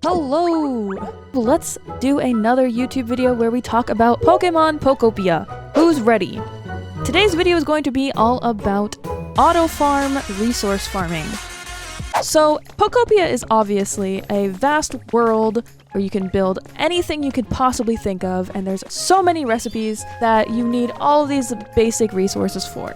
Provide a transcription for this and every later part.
Hello! Let's do another YouTube video where we talk about Pokemon Pokopia. Who's ready? Today's video is going to be all about auto farm resource farming. So Pokopia is obviously a vast world where you can build anything you could possibly think of, and there's so many recipes that you need all of these basic resources for.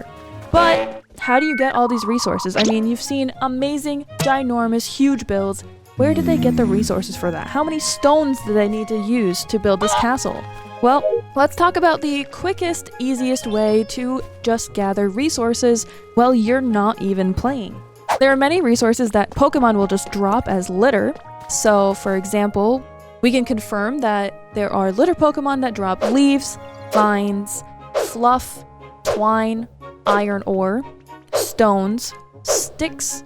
But how do you get all these resources? I mean, you've seen amazing, ginormous, huge builds. Where did they get the resources for that? How many stones do they need to use to build this castle? Well, let's talk about the quickest, easiest way to just gather resources while you're not even playing. There are many resources that Pokemon will just drop as litter. So, for example, we can confirm that there are litter Pokemon that drop leaves, vines, fluff, twine, iron ore, stones, sticks,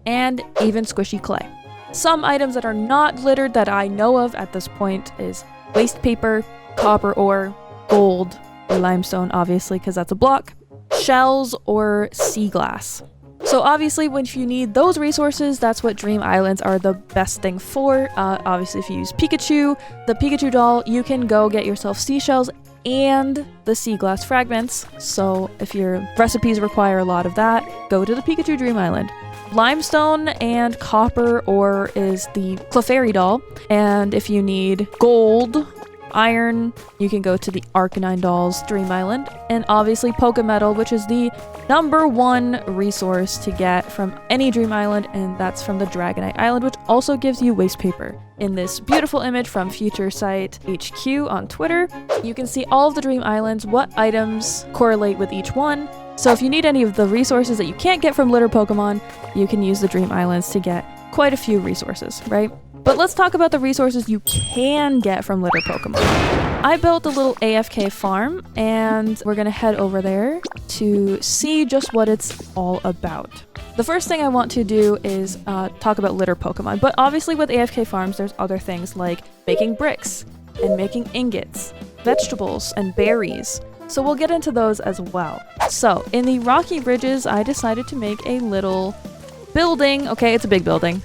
and even squishy clay. Some items that are not littered that I know of at this point is waste paper, copper ore, gold, limestone obviously because that's a block, shells, or sea glass. So obviously if you need those resources, that's what Dream Islands are the best thing for. Obviously if you use Pikachu, the Pikachu doll, you can go get yourself seashells and the sea glass fragments. So if your recipes require a lot of that, go to the Pikachu Dream Island. Limestone and copper ore is the Clefairy doll, and if you need gold, iron, you can go to the Arcanine Dolls Dream Island, and obviously Pokemetal, which is the #1 resource to get from any Dream Island, and that's from the Dragonite Island, which also gives you waste paper. In this beautiful image from Future Site HQ on Twitter, you can see all of the Dream Islands, what items correlate with each one. So if you need any of the resources that you can't get from litter Pokemon, you can use the Dream Islands to get quite a few resources, right? But let's talk about the resources you can get from litter Pokemon. I built a little AFK farm, and we're gonna head over there to see just what it's all about. The first thing I want to do is talk about litter Pokemon, but obviously with AFK farms, there's other things like making bricks and making ingots, vegetables, and berries. So we'll get into those as well. So in the Rocky Ridges, I decided to make a little building. Okay, it's a big building.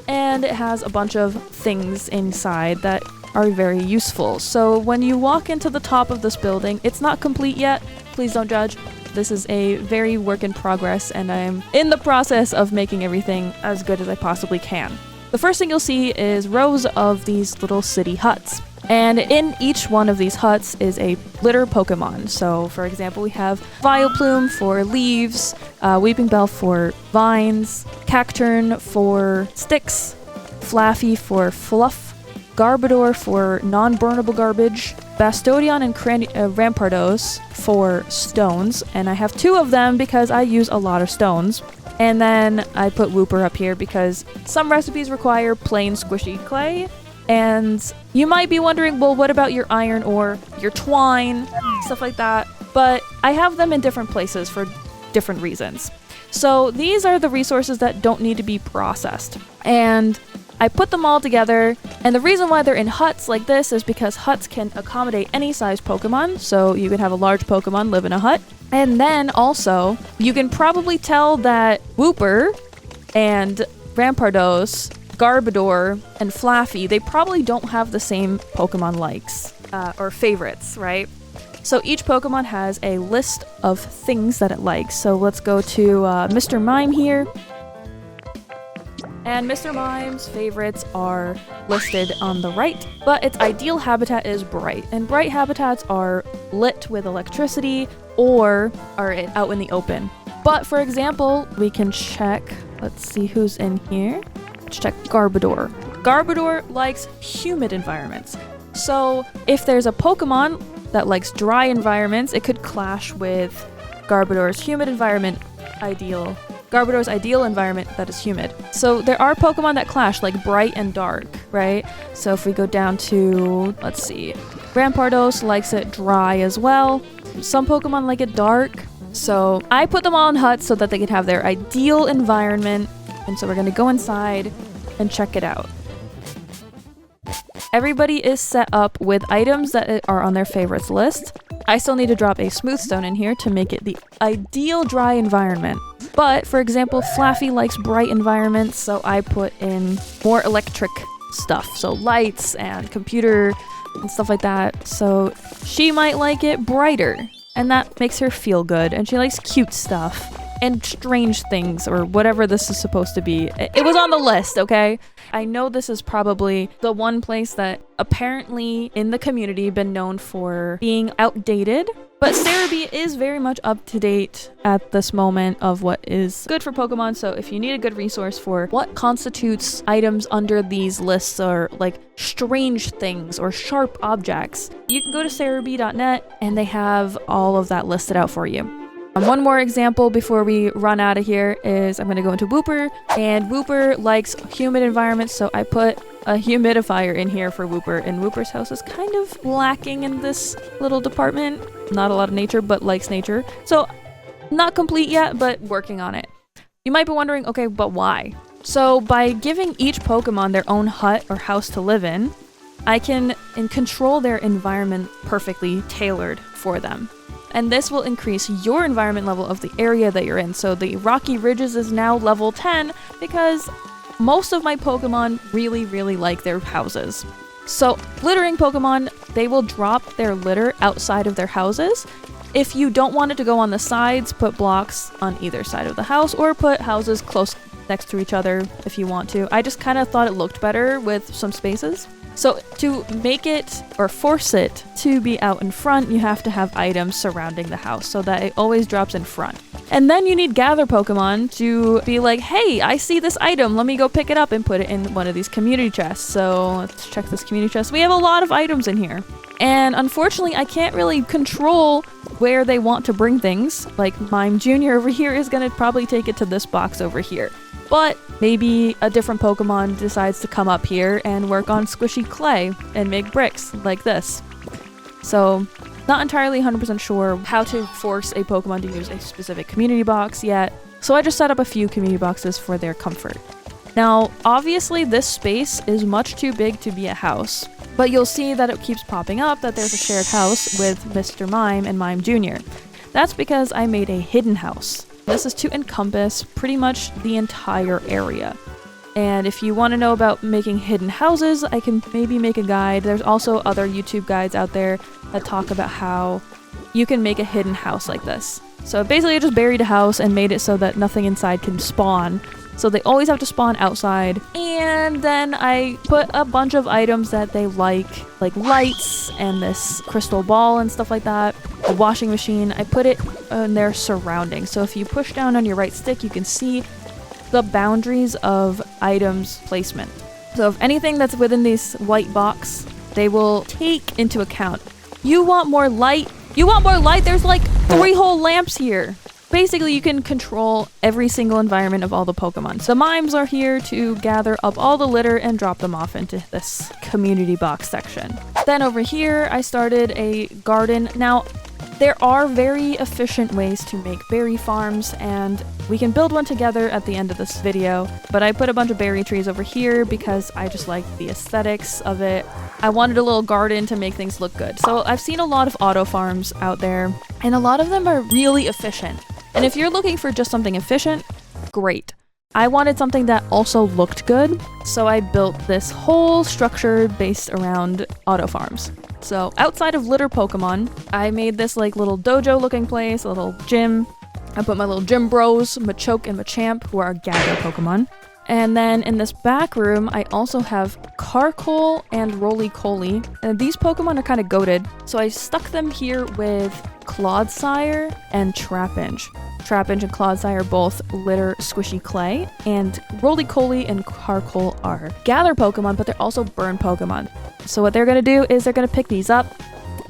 And it has a bunch of things inside that are very useful. So when you walk into the top of this building, it's not complete yet. Please don't judge. This is a very work in progress, and I'm in the process of making everything as good as I possibly can. The first thing you'll see is rows of these little city huts. And in each one of these huts is a litter Pokemon. So, for example, we have Vileplume for leaves, Weeping Bell for vines, Cacturn for sticks, Flaffy for fluff, Garbodor for non-burnable garbage, Bastodion and Rampardos for stones, and I have 2 of them because I use a lot of stones. And then I put Wooper up here because some recipes require plain squishy clay. And you might be wondering, well, what about your iron ore, your twine, stuff like that? But I have them in different places for different reasons. So these are the resources that don't need to be processed. And I put them all together. And the reason why they're in huts like this is because huts can accommodate any size Pokemon. So you can have a large Pokemon live in a hut. And then also, you can probably tell that Wooper and Rampardos, Garbodor, and Flaffy, they probably don't have the same Pokemon likes or favorites, right? So each Pokemon has a list of things that it likes. So let's go to Mr. Mime here. And Mr. Mime's favorites are listed on the right, but its ideal habitat is bright. And bright habitats are lit with electricity or are out in the open. But for example, we can check, let's see who's in here. Let's check Garbodor. Garbodor likes humid environments. So if there's a Pokemon that likes dry environments, it could clash with Garbodor's ideal environment that is humid. So there are Pokemon that clash, like bright and dark, right? So if we go down to, let's see, Rampardos likes it dry as well. Some Pokemon like it dark. So I put them all in huts so that they can have their ideal environment. And so we're going to go inside and check it out. Everybody is set up with items that are on their favorites list. I still need to drop a smooth stone in here to make it the ideal dry environment. But, for example, Flaffy likes bright environments, so I put in more electric stuff. So lights and computer and stuff like that. So she might like it brighter, and that makes her feel good. And she likes cute stuff and strange things, or whatever this is supposed to be. It was on the list, okay? I know this is probably the one place that apparently in the community been known for being outdated, but Cerebi is very much up to date at this moment of what is good for Pokemon. So if you need a good resource for what constitutes items under these lists, or like strange things or sharp objects, you can go to cerebi.net and they have all of that listed out for you. One more example before we run out of here is I'm going to go into Wooper, and Wooper likes humid environments, so I put a humidifier in here for Wooper, and Wooper's house is kind of lacking in this little department. Not a lot of nature, but likes nature. So not complete yet, but working on it. You might be wondering, okay, but why? So by giving each Pokemon their own hut or house to live in, I can control their environment perfectly tailored for them. And this will increase your environment level of the area that you're in. So the Rocky Ridges is now level 10 because most of my Pokemon really, really like their houses. So littering Pokemon, they will drop their litter outside of their houses. If you don't want it to go on the sides, put blocks on either side of the house, or put houses close next to each other if you want to. I just kind of thought it looked better with some spaces. So to make it or force it to be out in front, you have to have items surrounding the house so that it always drops in front. And then you need gather Pokemon to be like, hey, I see this item, let me go pick it up and put it in one of these community chests. So let's check this community chest. We have a lot of items in here. And unfortunately, I can't really control where they want to bring things. Like Mime Jr. over here is going to probably take it to this box over here. But maybe a different Pokemon decides to come up here and work on squishy clay and make bricks like this. So not entirely 100% sure how to force a Pokemon to use a specific community box yet. So I just set up a few community boxes for their comfort. Now, obviously this space is much too big to be a house, but you'll see that it keeps popping up that there's a shared house with Mr. Mime and Mime Jr. That's because I made a hidden house. This is to encompass pretty much the entire area. And if you want to know about making hidden houses, I can maybe make a guide. There's also other YouTube guides out there that talk about how you can make a hidden house like this. So basically I just buried a house and made it so that nothing inside can spawn. So they always have to spawn outside. And then I put a bunch of items that they like lights and this crystal ball and stuff like that. A washing machine. I put it in their surroundings. So if you push down on your right stick, you can see the boundaries of items placement. So if anything that's within this white box, they will take into account. You want more light? You want more light? There's like 3 whole lamps here. Basically, you can control every single environment of all the Pokemon. So Mimes are here to gather up all the litter and drop them off into this community box section. Then over here, I started a garden. Now, there are very efficient ways to make berry farms, and we can build one together at the end of this video. But I put a bunch of berry trees over here because I just like the aesthetics of it. I wanted a little garden to make things look good. So I've seen a lot of auto farms out there, and a lot of them are really efficient. And if you're looking for just something efficient, great. I wanted something that also looked good, so I built this whole structure based around auto farms. So outside of litter Pokemon, I made this like little dojo looking place, a little gym. I put my little gym bros, Machoke and Machamp, who are gather Pokemon. And then in this back room, I also have Carkol and Roly-Coly. And these Pokemon are kind of goated, so I stuck them here with Clodsire and Trapinch. Trapinch and Clodsire both litter squishy clay, and Roly-Coly and Carkol are gather Pokemon, but they're also burn Pokemon. So what they're going to do is they're going to pick these up,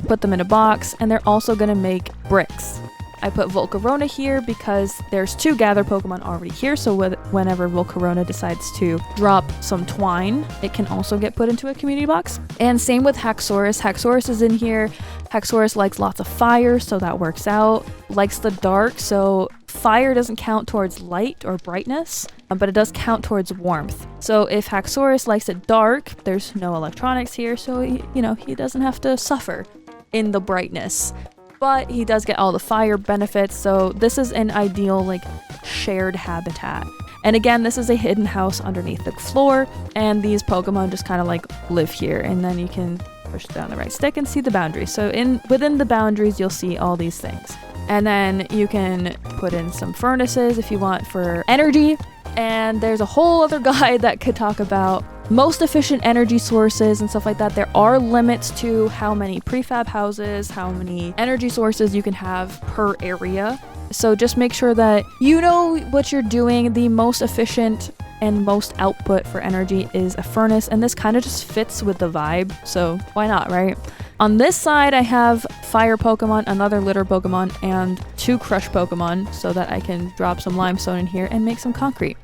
put them in a box, and they're also going to make bricks. I put Volcarona here because there's 2 gather Pokemon already here, so whenever Volcarona decides to drop some twine, it can also get put into a community box. And same with Haxorus. Haxorus is in here. Haxorus likes lots of fire, so that works out. Likes the dark, so fire doesn't count towards light or brightness, but it does count towards warmth. So if Haxorus likes it dark, there's no electronics here, so he doesn't have to suffer in the brightness. But he does get all the fire benefits, so this is an ideal shared habitat. And again, this is a hidden house underneath the floor, and these Pokemon just kind of like live here. And then you can push down the right stick and see the boundaries. So within the boundaries, you'll see all these things. And then you can put in some furnaces if you want for energy. And there's a whole other guide that could talk about most efficient energy sources and stuff like that. There are limits to how many prefab houses, how many energy sources you can have per area. So just make sure that you know what you're doing. The most efficient and most output for energy is a furnace, and this kind of just fits with the vibe, so why not, right? On this side, I have fire Pokemon, another litter Pokemon, and 2 crush Pokemon so that I can drop some limestone in here and make some concrete.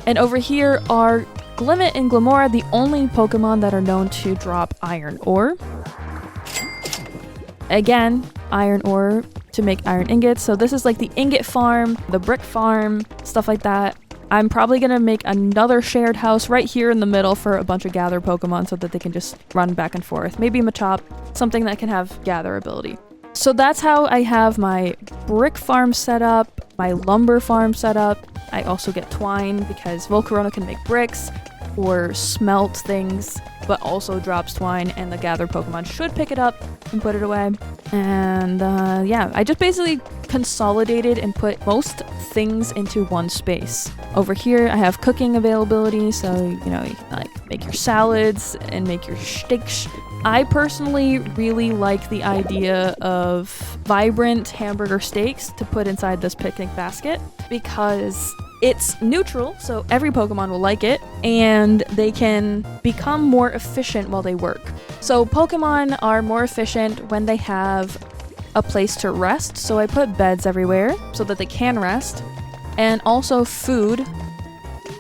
And over here are Glimmet and Glimora, the only Pokemon that are known to drop iron ore. Again, iron ore to make iron ingots. So this is like the ingot farm, the brick farm, stuff like that. I'm probably going to make another shared house right here in the middle for a bunch of gather Pokemon so that they can just run back and forth. Maybe Machop, something that can have gather ability. So that's how I have my brick farm set up, my lumber farm set up. I also get twine because Volcarona can make bricks or smelt things, but also drops twine, and the gather Pokemon should pick it up and put it away. And yeah, I just basically consolidated and put most things into one space. Over here, I have cooking availability, so you know, you can like make your salads and make your steaks. I personally really like the idea of vibrant hamburger steaks to put inside this picnic basket because it's neutral, so every Pokemon will like it, and they can become more efficient while they work. So Pokemon are more efficient when they have a place to rest, so I put beds everywhere so that they can rest, and also food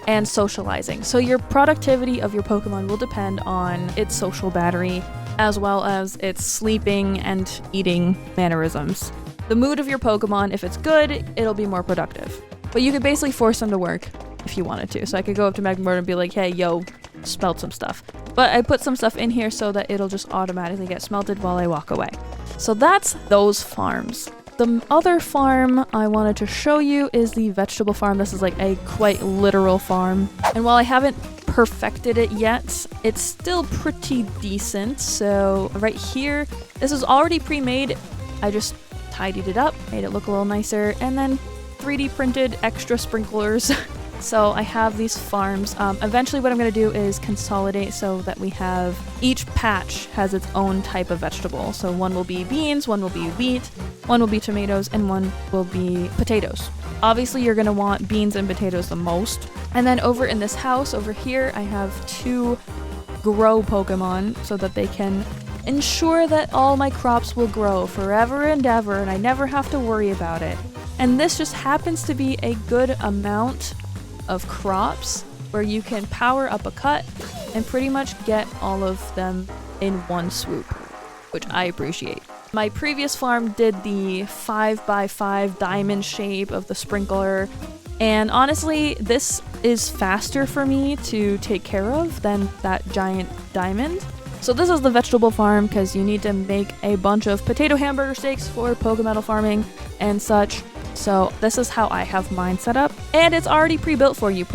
and socializing. So your productivity of your Pokemon will depend on its social battery, as well as its sleeping and eating mannerisms. The mood of your Pokemon, if it's good, it'll be more productive. But you could basically force them to work if you wanted to. So I could go up to Magmortar and be like, hey, yo, smelt some stuff. But I put some stuff in here so that it'll just automatically get smelted while I walk away. So that's those farms. The other farm I wanted to show you is the vegetable farm. This is like a quite literal farm. And while I haven't perfected it yet, it's still pretty decent. So right here, this is already pre-made. I just tidied it up, made it look a little nicer, and then 3D printed extra sprinklers. So I have these farms. Eventually what I'm going to do is consolidate so that we have each patch has its own type of vegetable. So one will be beans, one will be wheat, one will be tomatoes, and one will be potatoes. Obviously you're going to want beans and potatoes the most. And then over in this house over here, I have 2 grow Pokemon so that they can ensure that all my crops will grow forever and ever, and I never have to worry about it. And this just happens to be a good amount of crops where you can power up a cut and pretty much get all of them in one swoop, which I appreciate. My previous farm did the 5x5 diamond shape of the sprinkler, and honestly, this is faster for me to take care of than that giant diamond. So this is the vegetable farm because you need to make a bunch of potato hamburger steaks for Pokemetal farming and such. So this is how I have mine set up, and it's already pre-built for you,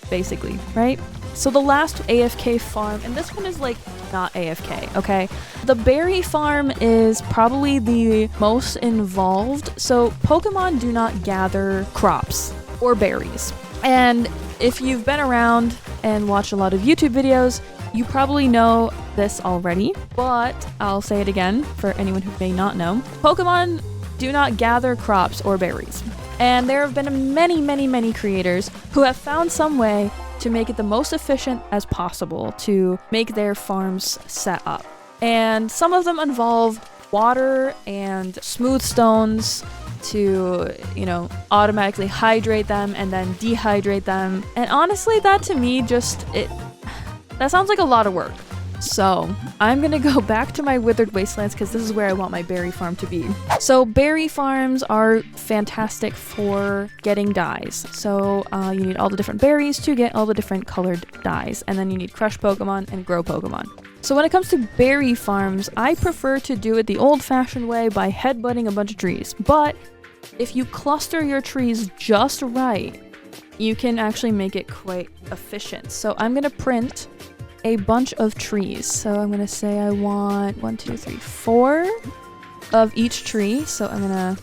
basically, right? So the last AFK farm, and this one is like not AFK, okay? The berry farm is probably the most involved. So Pokemon do not gather crops or berries. And if you've been around and watched a lot of YouTube videos, you probably know this already, but I'll say it again for anyone who may not know. Pokemon do not gather crops or berries. And there have been many creators who have found some way to make it the most efficient as possible to make their farms set up. And some of them involve water and smooth stones to, you know, automatically hydrate them and then dehydrate them. And honestly, that to me that sounds like a lot of work. So I'm gonna go back to my withered wastelands because this is where I want my berry farm to be. So berry farms are fantastic for getting dyes. So you need all the different berries to get all the different colored dyes, and then you need crush Pokemon and grow Pokemon. So when it comes to berry farms, I prefer to do it the old-fashioned way by headbutting a bunch of trees. But if you cluster your trees just right, you can actually make it quite efficient. So I'm gonna print a bunch of trees. So I'm gonna say I want 1, 2, 3, 4 of each tree. So I'm gonna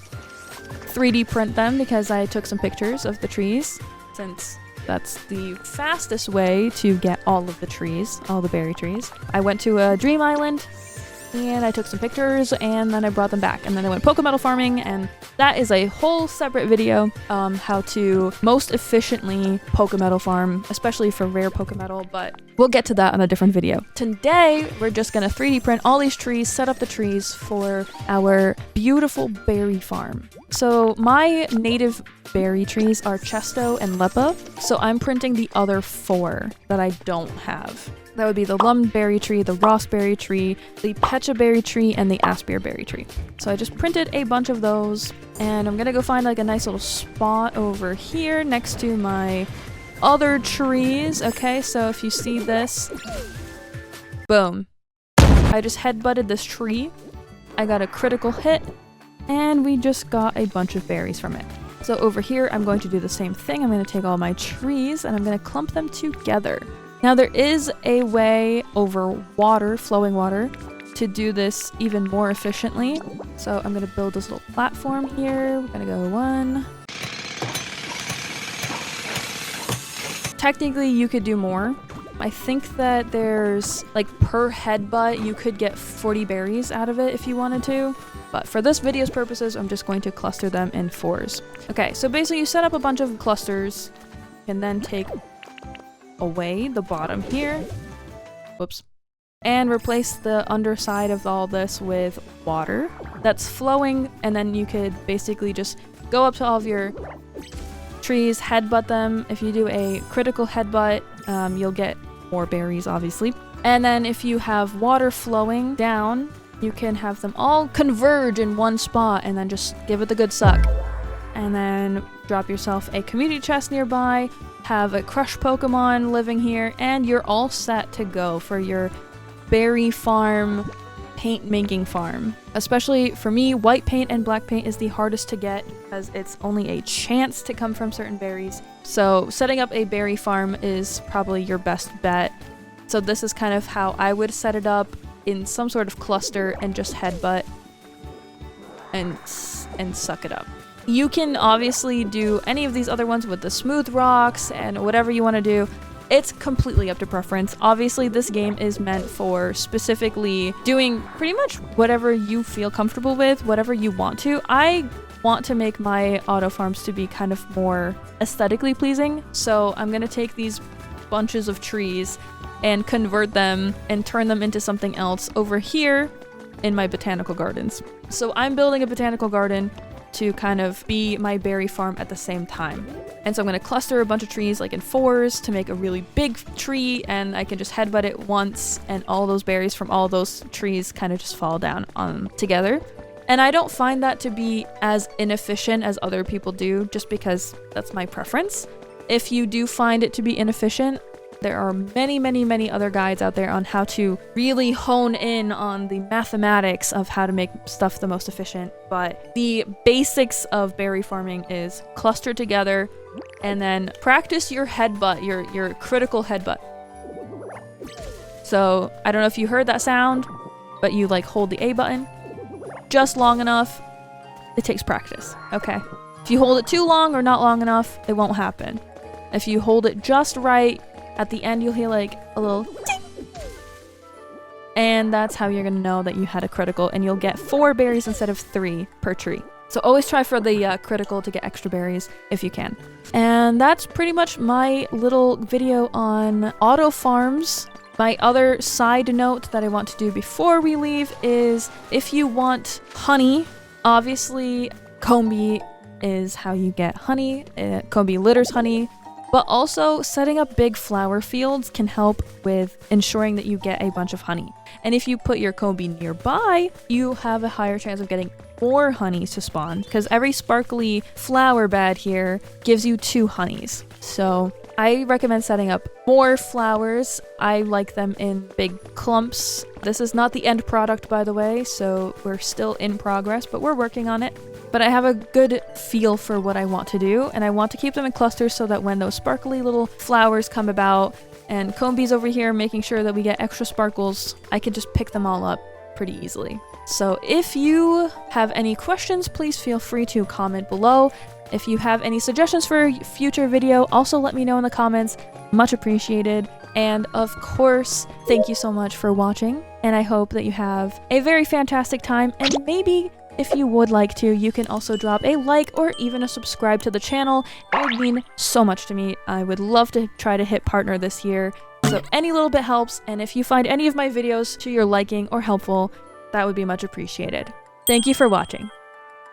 3D print them because I took some pictures of the trees, since that's the fastest way to get all of the trees, all the berry trees. I went to a dream island and I took some pictures and then I brought them back, and then I went Pokemetal farming, and that is a whole separate video, how to most efficiently Pokemetal farm, especially for rare Pokemetal, but we'll get to that on a different video. Today, we're just gonna 3D print all these trees, set up the trees for our beautiful berry farm. So my native berry trees are Chesto and Leppa, so I'm printing the other 4 that I don't have. That would be the Lumberry tree, the Rossberry tree, the Pechaberry tree, and the Aspearberry tree. So I just printed a bunch of those, and I'm gonna go find like a nice little spot over here next to my other trees. Okay, so if you see this, boom. I just headbutted this tree. I got a critical hit, and we just got a bunch of berries from it. So over here, I'm going to do the same thing. I'm gonna take all my trees, and I'm gonna clump them together. Now there is a way over water, flowing water, to do this even more efficiently. So I'm gonna build this little platform here. We're gonna go 1. Technically you could do more. I think that there's like per headbutt you could get 40 berries out of it if you wanted to. But for this video's purposes, I'm just going to cluster them in 4s. Okay, so basically you set up a bunch of clusters and then take away the bottom here, whoops, and replace the underside of all this with water that's flowing, and then you could basically just go up to all of your trees, headbutt them. If you do a critical headbutt, you'll get more berries, obviously. And then if you have water flowing down, you can have them all converge in one spot and then just give it the good suck. And then drop yourself a community chest nearby, have a crush Pokemon living here, and you're all set to go for your berry farm, paint making farm. Especially for me, white paint and black paint is the hardest to get because it's only a chance to come from certain berries. So setting up a berry farm is probably your best bet. So this is kind of how I would set it up, in some sort of cluster, and just headbutt and suck it up. You can obviously do any of these other ones with the smooth rocks and whatever you want to do. It's completely up to preference. Obviously, this game is meant for specifically doing pretty much whatever you feel comfortable with, whatever you want to. I want to make my auto farms to be kind of more aesthetically pleasing, so I'm gonna take these bunches of trees and convert them and turn them into something else over here in my botanical gardens. So I'm building a botanical garden to kind of be my berry farm at the same time. And so I'm going to cluster a bunch of trees like in 4s to make a really big tree, and I can just headbutt it once and all those berries from all those trees kind of just fall down together. And I don't find that to be as inefficient as other people do, just because that's my preference. If you do find it to be inefficient, there are many, many, many other guides out there on how to really hone in on the mathematics of how to make stuff the most efficient. But the basics of berry farming is cluster together and then practice your headbutt, your critical headbutt. So I don't know if you heard that sound, but you like hold the A button just long enough. It takes practice, okay? If you hold it too long or not long enough, it won't happen. If you hold it just right, at the end you'll hear like a little ding. And that's how you're gonna know that you had a critical, and you'll get 4 berries instead of 3 per tree. So always try for the critical to get extra berries if you can. And that's pretty much my little video on auto farms. My other side note that I want to do before we leave is if you want honey, obviously Combi is how you get honey. Combi litters honey. But also, setting up big flower fields can help with ensuring that you get a bunch of honey. And if you put your Combi nearby, you have a higher chance of getting more honeys to spawn, because every sparkly flower bed here gives you 2 honeys. So I recommend setting up more flowers. I like them in big clumps. This is not the end product, by the way, so we're still in progress, but we're working on it. but I have a good feel for what I want to do, and I want to keep them in clusters so that when those sparkly little flowers come about, and Combee's over here making sure that we get extra sparkles, I can just pick them all up pretty easily. So if you have any questions, please feel free to comment below. If you have any suggestions for a future video, also let me know in the comments. Much appreciated. And of course, thank you so much for watching, and I hope that you have a very fantastic time, and maybe if you would like to, you can also drop a like or even a subscribe to the channel. It would mean so much to me. I would love to try to hit partner this year, so any little bit helps, and if you find any of my videos to your liking or helpful, that would be much appreciated. Thank you for watching.